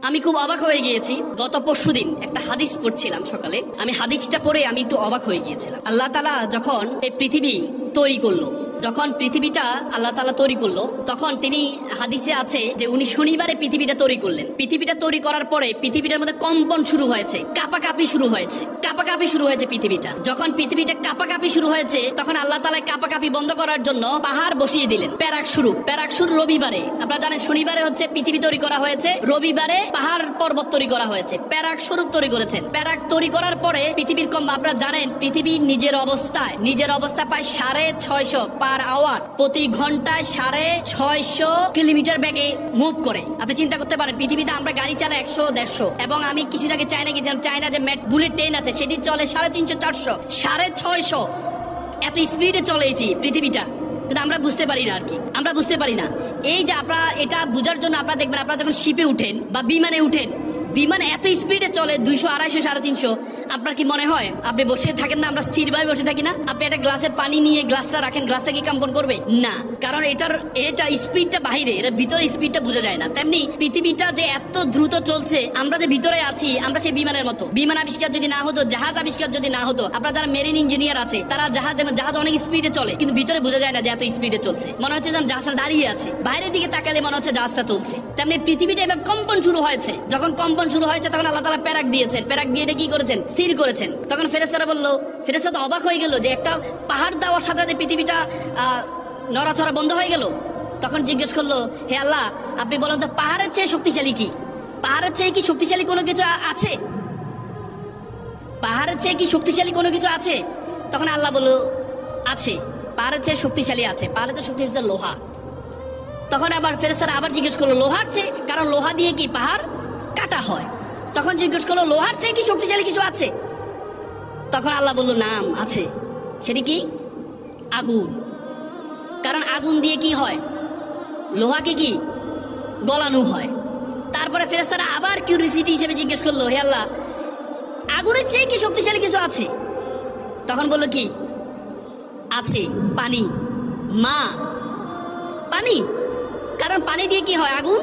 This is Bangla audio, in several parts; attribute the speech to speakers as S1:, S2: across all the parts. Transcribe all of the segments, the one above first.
S1: আমি খুব অবাক হয়ে গিয়েছি। গত পরশুদিন একটা হাদিস পড়ছিলাম সকালে, আমি হাদিসটা পড়ে আমি একটু অবাক হয়ে গিয়েছিলাম। আল্লাহ তাআলা যখন এই পৃথিবী তৈরি করলো, যখন পৃথিবীটা আল্লাহ তাআলা তৈরি করলো, তখন তিনি হাদিসে আছে যে উনি শনিবারে পৃথিবীটা তৈরি করলেন। পৃথিবীটা তৈরি করার পরে পৃথিবীটার মধ্যে কম্পন শুরু হয়েছে, কাঁপাকাঁপি শুরু হয়েছে, কাঁপাকাঁপি শুরু হয়েছে পৃথিবীটা। যখন পৃথিবীটা কাঁপাকাঁপি শুরু হয়েছে, তখন আল্লাহ তাআলা কাঁপাকাঁপি বন্ধ করার জন্য পাহাড় বসিয়ে দিলেন। প্যারাক শুরু রবিবারে। আপনারা জানেন শনিবারে হচ্ছে পৃথিবী তৈরি করা হয়েছে, রবিবারে পাহাড় পর্বত তৈরি করা হয়েছে, প্যারাক স্বরূপ তৈরি করেছেন। প্যারাক তৈরি করার পরে পৃথিবীর আপনারা জানেন পৃথিবী নিজের অবস্থায় প্রায় 650 পার আওয়ার, প্রতি ঘন্টায় 650 কিলোমিটার বেগে মুভ করে। আপনি চিন্তা করতে পারেন পৃথিবীতে আমরা গাড়ি চালাই 100-150, এবং আমি কিছুদিন আগে চায়না গেছিলাম, চায়না যে বুলেট ট্রেন আছে সেটি চলে 350-400, 650 এত স্পিডে চলেছি পৃথিবীটা। কিন্তু আমরা বুঝতে পারি না, আর কি আমরা বুঝতে পারি না। এই যে আপনারা এটা বোঝার জন্য আপনারা দেখবেন, আপনারা যখন শিপে উঠেন বা বিমানে উঠেন, বিমান এত স্পিডে চলে 200, 250, 350। আপনার কি মনে হয় আপনি বসে থাকেন না? আমরা স্থিরভাবে বসে থাকি না? আপনি একটা গ্লাসের পানি নিয়ে গ্লাসটা রাখেন, গ্লাসটা কি কম্পন করবে? না, কারণ এটা স্পিডটা বাহিরে, এর ভিতরে স্পিডটা বোঝা যায় না। তেমনি পৃথিবীটা যে এত দ্রুত চলছে, আমরা যে ভিতরে আছি, আমরা সেই বিমানের মতো। বিমান আবিষ্কার যদি না হতো, জাহাজ আবিষ্কার যদি না হতো, আপনারা যারা মেরিন ইঞ্জিনিয়ার আছে তারা জাহাজ অনেক স্পিডে চলে, কিন্তু ভিতরে বোঝা যায় না যে এত স্পিডে চলছে। মনে হচ্ছে যেন জাহাজটা দাঁড়িয়ে আছে, বাইরের দিকে তাকালে মনে হচ্ছে জাহাজটা চলছে। তেমনি পৃথিবীটা এবার কম্পন শুরু হয়েছে। যখন কম্পন শুরু হয়েছে, তখন আল্লাহ তাআলা প্যারাক দিয়েছেন, প্যারাক দিয়ে এটা কি করেছেন? স্থির করেছেন। তখন ফেরেশতারা বললো, ফেরেশতা তো অবাক হয়ে গেল যে একটা পাহাড় দেওয়ার সাথে সাথে পৃথিবীটা নড়াচড়া বন্ধ হয়ে গেল। তখন জিজ্ঞেস করলো, হে আল্লাহ, আপনি বলেন তো পাহাড়ের চেয়ে শক্তিশালী কি? পাহাড়ের চেয়ে কি শক্তিশালী কোনো কিছু আছে? পাহাড়ের চেয়ে কি শক্তিশালী কোনো কিছু আছে? তখন আল্লাহ বলল, আছে, পাহাড়ের চেয়ে শক্তিশালী আছে। পাহাড়ের চেয়ে শক্তিশালী লোহা। তখন আবার ফেরেশতারা আবার জিজ্ঞেস করলো, লোহার চেয়ে? কারণ লোহা দিয়ে কি পাহাড় কাটা হয়। তখন জিজ্ঞেস করলো, লোহার চেয়ে কি শক্তিশালী কিছু আছে? তখন আল্লাহ বলল, নাম আছে। সেটি কি? আগুন। কারণ আগুন দিয়ে কি হয়? লোহাকে কি গলানো হয়। তারপরে ফেরেশতারা আবার কিউরিসিটি হিসেবে জিজ্ঞেস করলো, হে আল্লাহ, আগুনের চেয়ে কি শক্তিশালী কিছু আছে? তখন বলল, কি আছে? পানি। মা, পানি। কারণ পানি দিয়ে কি হয়? আগুন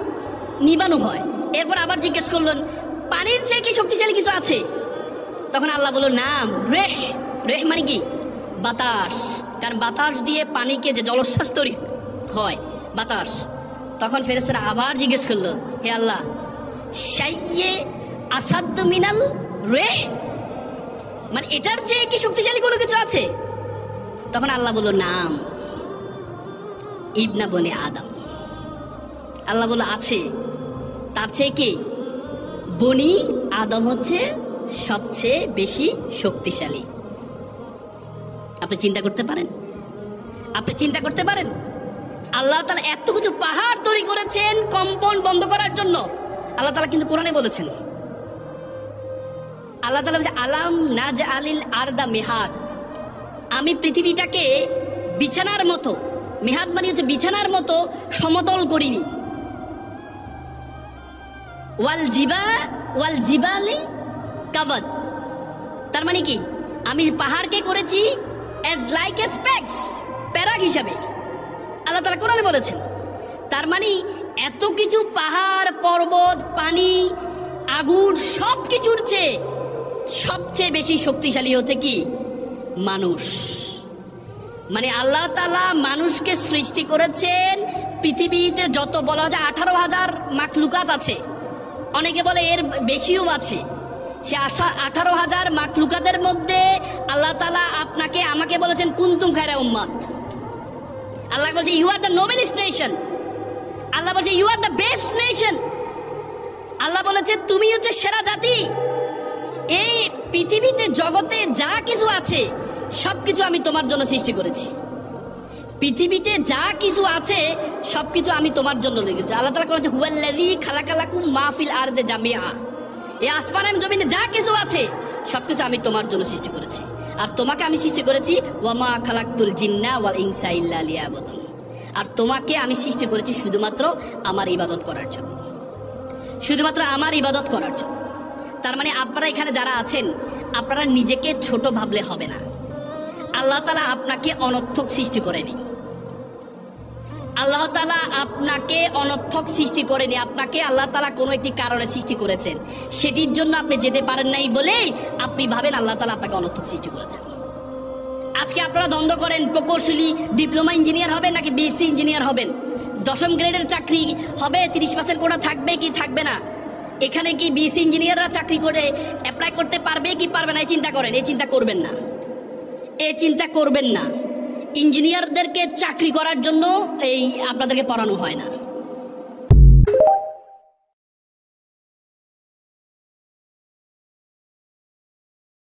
S1: নিবানো হয়। এরপর আবার জিজ্ঞেস করলেন, পানির চেয়ে কি শক্তিশালী কিছু আছে? তখন আল্লাহ বলল, নাম রেহ। রেহ মানে কি? বাতাস। কারণ বাতাস দিয়ে পানিকে যে জলোচ্ছ্বাস তৈরি হয়, বাতাস। তখন ফেরেশতারা আবার জিজ্ঞেস করলো, হে আল্লাহ, শাইয়ে আসাদ মিনাল রেহ, মানে এটার চেয়ে কি শক্তিশালী কোনো কিছু আছে? তখন আল্লাহ বলল, নাম ইবনা বনে আদম। আল্লাহ বলল, আছে, তার চেয়ে কি? বনি আদম হচ্ছে সবচেয়ে বেশি শক্তিশালী। আপনি চিন্তা করতে পারেন? আপনি চিন্তা করতে পারেন আল্লাহ তাআলা এত কিছু পাহাড় তৈরি করেছেন কম্পন বন্ধ করার জন্য। আল্লাহ তাআলা কিন্তু কোরআনে বলেছেন, আল্লাহ তাআলা বলেছে, আলাম নাজআলিল আরদা মিহাদ, আমি পৃথিবীটাকে বিছানার মতো, মিহাদ মানে হচ্ছে বিছানার মতো সমতল করিনি। ওয়াল জিবালি কাবাদ, তার মানে কি? আমি পাহাড়কে করেছি as like a specks, প্যারাক হিসাবে। আল্লাহ তাআলা কোরআনে বলেছেন। তার মানে এত কিছু পাহাড় পর্বত, পানি, আগুন, সব কিছুর চেয়ে সবচেয়ে বেশি শক্তিশালী হচ্ছে কি? মানুষ। মানে আল্লাহ তাআলা মানুষকে সৃষ্টি করেছেন। পৃথিবীতে যত বলা যায় 18,000 মাখলুকাত আছে, অনেকে বলে এর বেশিও আছে। সে 18,000 মাখলুকাতের মধ্যে আল্লাহ তাআলা আপনাকে আমাকে বলেছেন, কুনতুম খায়রা উম্মাত। আল্লাহ বলছে, you are the noblest nation. আল্লাহ বলছে, you are the best nation. আল্লাহ বলেছে, তুমি হচ্ছে সেরা জাতি। এই পৃথিবীতে জগতে যা কিছু আছে সবকিছু আমি তোমার জন্য সৃষ্টি করেছি। পৃথিবীতে যা কিছু আছে সবকিছু আমি তোমার জন্য রেখেছি। আল্লাহ তাআলা বলেছে, হুয়াল্লাযী খালাকালাকুম মা ফিল আরদি জামিআ, এই আসমান এবং জমিনে যা কিছু আছে সবকিছু আমি তোমার জন্য সৃষ্টি করেছি। আর তোমাকে আমি সৃষ্টি করেছি ওয়ামা খালাকতুল জিন্না ওয়াল ইনসা ইল্লা লিয়াবুদুন, আর তোমাকে আমি সৃষ্টি করেছি শুধুমাত্র আমার ইবাদত করার জন্য, শুধুমাত্র আমার ইবাদত করার জন্য। তার মানে আপনারা এখানে যারা আছেন, আপনারা নিজেকে ছোট ভাবলে হবে না। আল্লাহ তাআলা আপনাকে অনর্থক সৃষ্টি করেনি। আল্লাহ তাআলা আপনাকে অনর্থক সৃষ্টি করেনি, আপনাকে আল্লাহ তাআলা কোনো একটি কারণে সৃষ্টি করেছেন, সেটির জন্য আপনি যেতে পারেন নাই বলেই আপনি ভাবেন আল্লাহ তাআলা আপনাকে অনর্থক সৃষ্টি করেছেন। আজকে আপনারা দ্বন্দ্ব করেন প্রকৌশলী ডিপ্লোমা ইঞ্জিনিয়ার হবেন নাকি বিএসসি ইঞ্জিনিয়ার হবেন, 10ম গ্রেডের চাকরি হবে, 30% কোটা থাকবে কি থাকবে না, এখানে কি বিএসসি ইঞ্জিনিয়াররা চাকরি করে অ্যাপ্লাই করতে পারবে কি পারবে না, এই চিন্তা করেন। এই চিন্তা করবেন না, এই চিন্তা করবেন না। ইঞ্জিনিয়ারদেরকে চাকরি করার জন্য এই আপনাদেরকে পড়ানো হয় না।